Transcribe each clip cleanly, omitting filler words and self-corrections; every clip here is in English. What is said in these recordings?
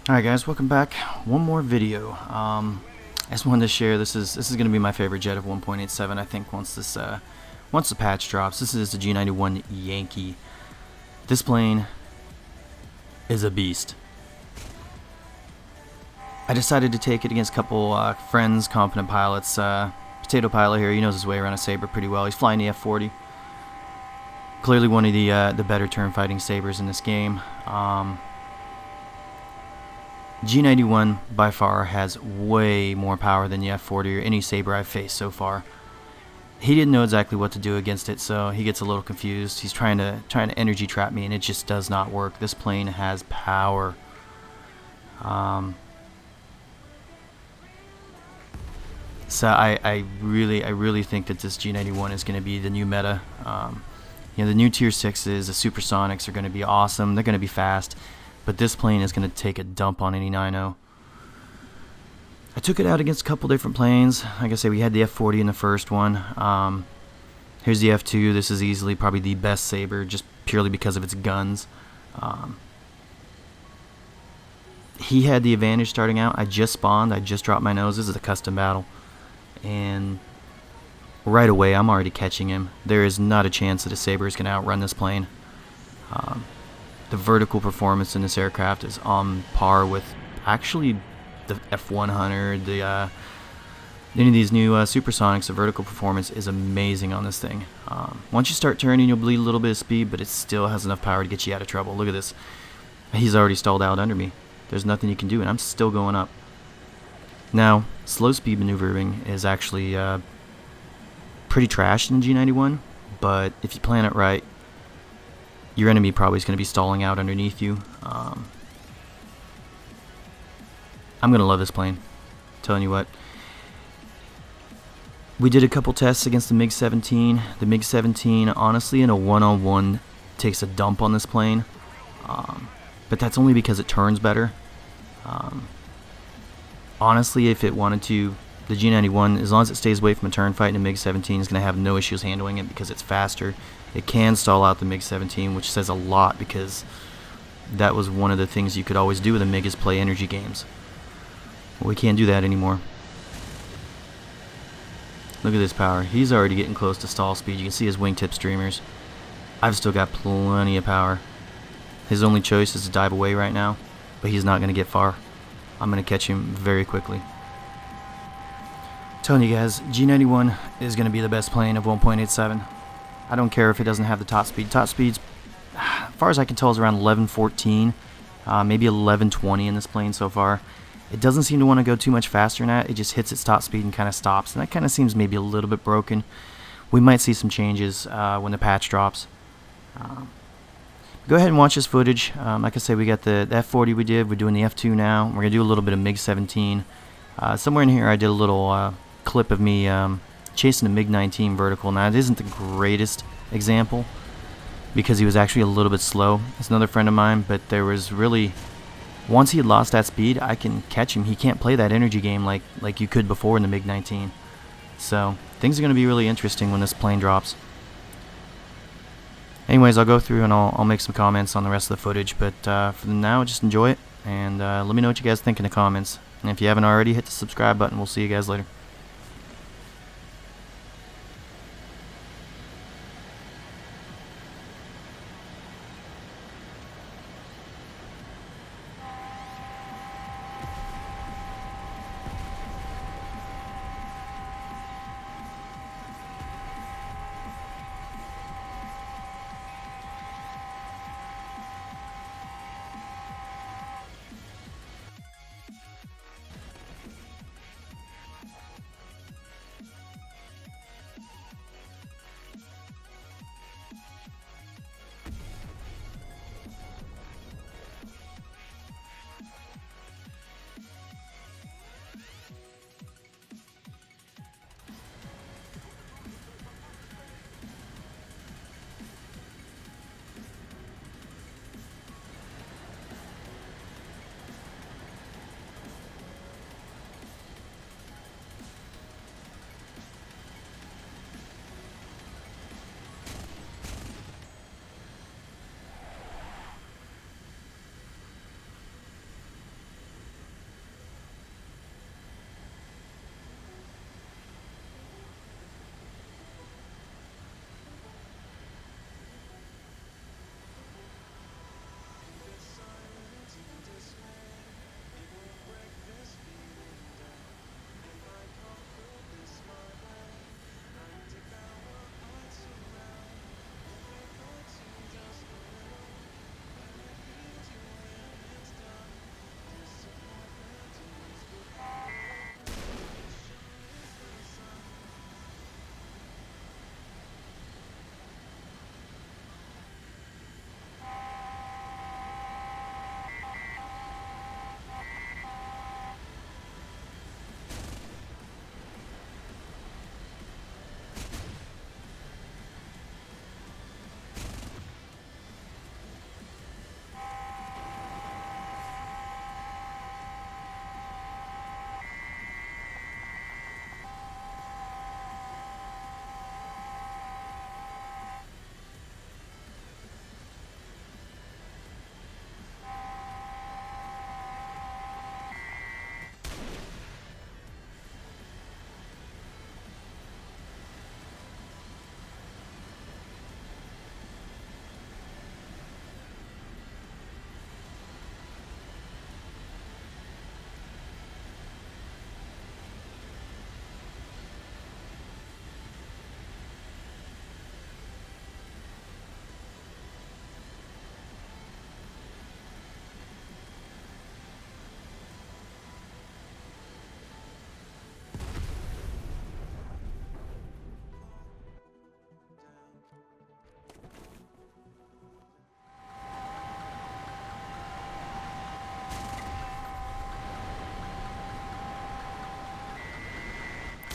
Alright guys, welcome back. One more video. I just wanted to share, this is going to be my favorite jet of 1.87, I think, once the patch drops. This is the G.91Y Yankee. This plane is a beast. I decided to take it against a couple friends, competent pilots. Potato Pilot here, he knows his way around a Sabre pretty well. He's flying the F-40. Clearly one of the better turn fighting Sabres in this game. G91 by far has way more power than the F40 or any Sabre I've faced so far. He didn't know exactly what to do against it, so he gets a little confused. He's trying to energy trap me, and it just does not work. This plane has power. So I really think that this G91 is going to be the new meta. You know, the new tier 6s, the supersonics are going to be awesome. They're going to be fast. But this plane is going to take a dump on any 9.0. I took it out against a couple different planes. Like I say, we had the F40 in the first one. Here's the F2. This is easily probably the best Sabre, just purely because of its guns. He had the advantage starting out. I just spawned. I just dropped my nose. This is a custom battle. And right away, I'm already catching him. There is not a chance that a Sabre is going to outrun this plane. The vertical performance in this aircraft is on par with actually the F100, any of these new supersonics. The vertical performance is amazing on this thing. Once you start turning, you'll bleed a little bit of speed, but it still has enough power to get you out of trouble. Look at this. He's already stalled out under me. There's nothing you can do, and I'm still going up. Now, slow speed maneuvering is actually pretty trash in G91, but if you plan it right, your enemy probably is going to be stalling out underneath you. I'm going to love this plane. I'm telling you what. We did a couple tests against the MiG-17. The MiG-17, honestly, in a one-on-one, takes a dump on this plane. But that's only because it turns better. Honestly, if it wanted to, the G91, as long as it stays away from a turn fight, and the MiG-17 is going to have no issues handling it because it's faster. It can stall out the MiG-17, which says a lot because that was one of the things you could always do with a MiG is play energy games. Well, we can't do that anymore. Look at this power. He's already getting close to stall speed. You can see his wingtip streamers. I've still got plenty of power. His only choice is to dive away right now, but he's not going to get far. I'm going to catch him very quickly. I'm telling you guys, G91 is going to be the best plane of 1.87. I don't care if it doesn't have the top speed. Top speed's, as far as I can tell, is around 1114, maybe 1120 in this plane so far. It doesn't seem to want to go too much faster than that. It just hits its top speed and kind of stops, and that kind of seems maybe a little bit broken. We might see some changes when the patch drops. Go ahead and watch this footage. Like I say, we got the F40 we did. We're doing the F2 now. We're going to do a little bit of MiG-17. Somewhere in here I did a little clip of me chasing a MiG-19 vertical. Now, it isn't the greatest example because he was actually a little bit slow. It's another friend of mine, but there was really, once he had lost that speed, I can catch him. He can't play that energy game like you could before in the MiG-19. So things are going to be really interesting when this plane drops. Anyways, I'll go through and I'll make some comments on the rest of the footage, but for now, just enjoy it, and let me know what you guys think in the comments. And if you haven't already, hit the subscribe button. We'll see you guys later.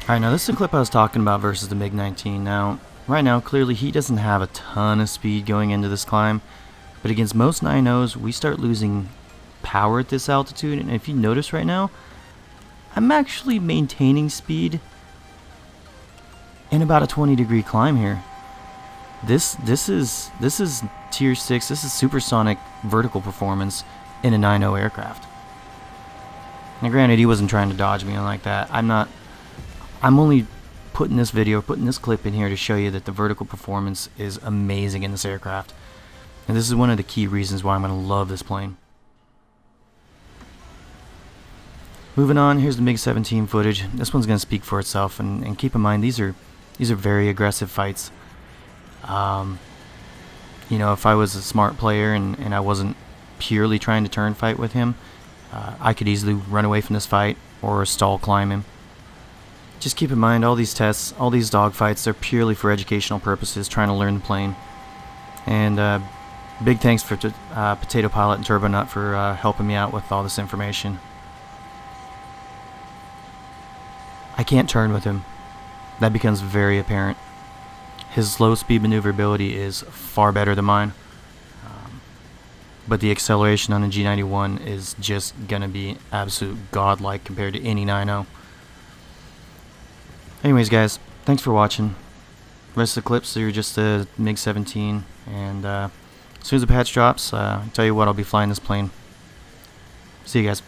Alright, now this is the clip I was talking about versus the MiG-19. Now, right now, clearly he doesn't have a ton of speed going into this climb, but against most 9.0s, we start losing power at this altitude, and if you notice right now, I'm actually maintaining speed in about a 20-degree climb here. This is tier 6, this is supersonic vertical performance in a 9.0 aircraft. Now granted, he wasn't trying to dodge me like that. I'm only putting this clip in here to show you that the vertical performance is amazing in this aircraft. And this is one of the key reasons why I'm going to love this plane. Moving on, here's the MiG-17 footage. This one's going to speak for itself, and keep in mind these are very aggressive fights. You know, if I was a smart player and I wasn't purely trying to turn fight with him, I could easily run away from this fight or stall climb him. Just keep in mind, all these tests, all these dogfights, they're purely for educational purposes, trying to learn the plane. And big thanks for Potato Pilot and Turbo Nut for helping me out with all this information. I can't turn with him. That becomes very apparent. His low speed maneuverability is far better than mine. But the acceleration on a G.91 is just going to be absolute godlike compared to any 9.0. Anyways, guys, thanks for watching. The rest of the clips are just a MiG-17, and as soon as the patch drops, I'll tell you what, I'll be flying this plane. See you guys.